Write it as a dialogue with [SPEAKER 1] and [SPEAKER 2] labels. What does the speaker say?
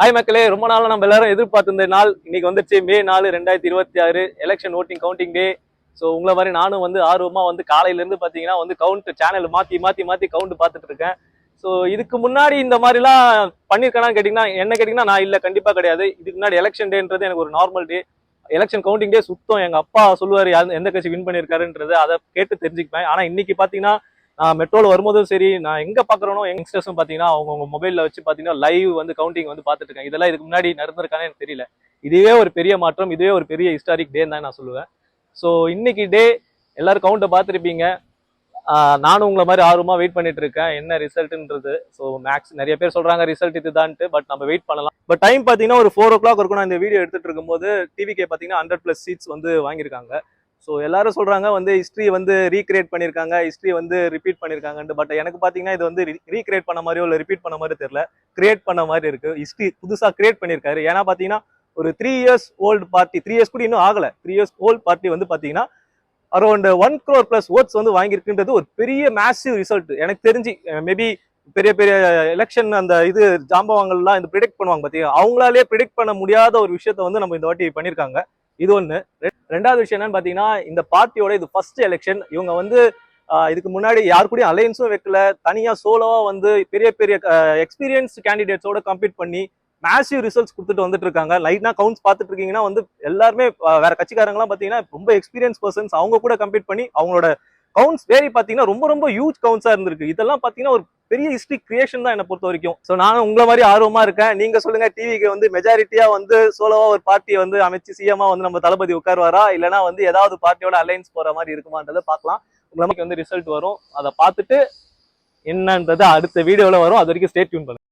[SPEAKER 1] Hi மக்களே, ரொம்ப நாள் நம்ம எல்லாரும் எதிர்பார்த்திருந்த நாள் இன்னைக்கு வந்துச்சு. மே 4 2026 எலெக்ஷன் ஓட்டிங் கவுண்டிங் டே. ஸோ உங்களை மாதிரி நானும் வந்து ஆர்வமா வந்து காலையில இருந்து பாத்தீங்கன்னா வந்து கவுண்ட் சேனல் மாத்தி மாத்தி மாத்தி கவுண்ட் பார்த்துட்டு இருக்கேன். ஸோ இதுக்கு முன்னாடி இந்த மாதிரிலாம் பண்ணிருக்கேன்னு கேட்டீங்கன்னா, என்ன கேட்டீங்கன்னா நான் இல்ல, கண்டிப்பா கிடையாது. இதுக்கு முன்னாடி எலெக்ஷன் டேன்றது எனக்கு ஒரு நார்மல் டே. எலெக்ஷன் கவுண்டிங் டே சுத்தம் எங்க அப்பா சொல்லுவாரு எந்த கட்சி வின் பண்ணிருக்காருன்றது, அதை கேட்டு தெரிஞ்சுப்பேன். ஆனா இன்னைக்கு பாத்தீங்கன்னா நான் மெட்ரோல வரும்போதும் சரி, நான் எங்க பாக்குறேனோ யங்ஸ்டர்ஸும் பாத்தீங்கன்னா அவங்க மொபைல்ல வச்சு பாத்தீங்கன்னா லைவ் வந்து கவுண்டிங் வந்து பாத்துட்டு இருக்கேன். இதெல்லாம் இதுக்கு முன்னாடி நடந்திருக்கானே எனக்கு தெரியல. இதுவே ஒரு பெரிய மாற்றம், இதுவே ஒரு பெரிய ஹிஸ்டாரிக் டே தான் நான் சொல்லுவேன். ஸோ இன்னைக்கு டே எல்லாரும் கவுண்ட்டை பார்த்துருப்பீங்க. நானும் உங்களை மாதிரி ஆர்வமா வெயிட் பண்ணிட்டு இருக்கேன் என்ன ரிசல்ட்ன்றது. ஸோ மேக்ஸ் நிறைய பேர் சொல்றாங்க ரிசல்ட் இதுதான்ட்டு, பட் நம்ம வெயிட் பண்ணலாம். பட் டைம் பாத்தீங்கன்னா ஒரு 4 o'clock இருக்கும். நான் இந்த வீடியோ எடுத்துட்டு இருக்கும்போது டிவிகே பாத்தீங்கன்னா 100+ சீட்ஸ் வந்து வாங்கியிருக்காங்க. ஸோ எல்லாரும் சொல்றாங்க வந்து ஹிஸ்ட்ரி வந்து ரீக்ரியேட் பண்ணியிருக்காங்க, ஹிஸ்ட்ரி வந்து ரிப்பீட் பண்ணியிருக்காங்கன்ட்டு. பட் எனக்கு பாத்தீங்கன்னா இது வந்து ரீக்ரியேட் பண்ண மாதிரியோ இல்லை ரிப்பீட் பண்ண மாதிரி தெரியல, கிரியேட் பண்ண மாதிரி இருக்கு. ஹிஸ்ட்ரி புதுசா கிரியேட் பண்ணியிருக்காரு. ஏன்னா பாத்தீங்கன்னா ஒரு 3 years ஓல்டு பார்ட்டி, 3 years கூட இன்னும் ஆகல, 3 years ஓல்டு பார்ட்டி வந்து பாத்தீங்கன்னா அரௌண்ட் 1 crore+ ஓட்ஸ் வந்து வாங்கியிருக்குன்றது ஒரு பெரிய மேசிவ் ரிசல்ட். எனக்கு தெரிஞ்சு மேபி பெரிய பெரிய எலெக்ஷன் அந்த இது ஜாம்பவாங்கள்லாம் இந்த ப்ரிடிக்ட் பண்ணுவாங்க பாத்தீங்கன்னா, அவங்களாலே ப்ரிடிக்ட் பண்ண முடியாத ஒரு விஷயத்த வந்து நம்ம இந்த வாட்டி பண்ணியிருக்காங்க. இது ஒண்ணு. ரெண்டாவது விஷயம் என்னன்னு பாத்தீங்கன்னா, இந்த பார்ட்டியோட இது ஃபர்ஸ்ட் எலெக்ஷன். இவங்க வந்து இதுக்கு முன்னாடி யாரு கூடயும் அலையன்ஸும் வைக்கல, தனியா சோலோவா வந்து பெரிய பெரிய எக்ஸ்பீரியன்ஸ் கேண்டிடேட்ஸோட கம்பீட் பண்ணி மேசிவ் ரிசல்ட்ஸ் கொடுத்துட்டு வந்துட்டு இருக்காங்க. லைட்னா கவுண்ட்ஸ் பார்த்துட்டு இருக்கீங்கன்னா வந்து எல்லாருமே வேற கட்சிக்காரங்களாம் பாத்தீங்கன்னா ரொம்ப எக்ஸ்பீரியன்ஸ் பர்சன்ஸ், அவங்க கூட கம்பீட் பண்ணி அவங்களோட கவுண்ட்ஸ் வேரி பாத்தீங்கன்னா ரொம்ப ரொம்ப ஹியூஜ் கவுண்ட்ஸா இருந்திருக்கு. இதெல்லாம் பாத்தீங்கன்னா ஒரு பெரிய ஹிஸ்டரி கிரியேஷன் தான் என்ன பொறுத்த வரைக்கும். ஸோ நானும் உங்களை மாதிரி ஆர்வமா இருக்கேன். நீங்க சொல்லுங்க, டிவிக்கு வந்து மெஜாரிட்டியா வந்து சோலோவா ஒரு பார்ட்டியை வந்து அமைச்சு சிஎம்மா வந்து நம்ம தளபதி உட்காருவாரா, இல்லைன்னா வந்து ஏதாவது பார்ட்டியோட அலைன்ஸ் போற மாதிரி இருக்குமான்றதை பார்க்கலாம். உங்களுக்கு வந்து ரிசல்ட் வரும், அதை பார்த்துட்டு என்னன்றது அடுத்த வீடியோல வரும். அது வரைக்கும் ஸ்டே டியூன் பண்ணுங்க.